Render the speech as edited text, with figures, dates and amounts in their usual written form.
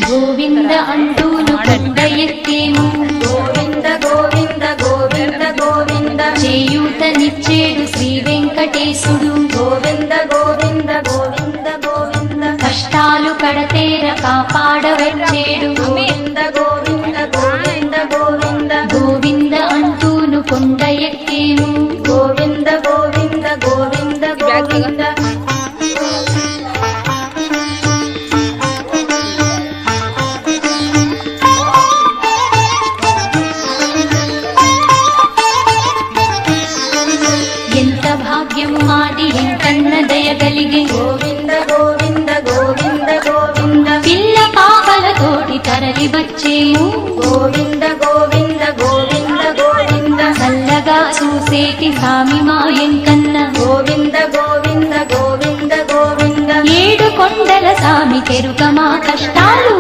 గోవింద అంటూను కొండ ఎక్కేము గోవింద గోవింద గోవింద గోవింద చేయూతనిచ్చేడు శ్రీ వెంకటేశుడు గోవింద గోవింద గోవింద గోవింద కష్టాలు కడతేర కాపాడవచ్చేడు గోవింద గోవింద గోవింద గోవింద గోవింద అంటూను కొండ ఎక్కేము గోవింద గోవింద గోవింద గోవింద ఎంత భాగ్యము మాది ఎంకన్న దయగలిగే గోవింద గోవింద గోవింద గోవింద పిల్ల పాపలతోటి తరలి వచ్చేము గోవింద గోవింద గోవింద గోవింద చల్లగా చూసేటి స్వామి మా ఎంకన్న గోవింద గోవింద గోవింద గోవింద ఏడు కొండల స్వామి కెరుక మా కష్టాలు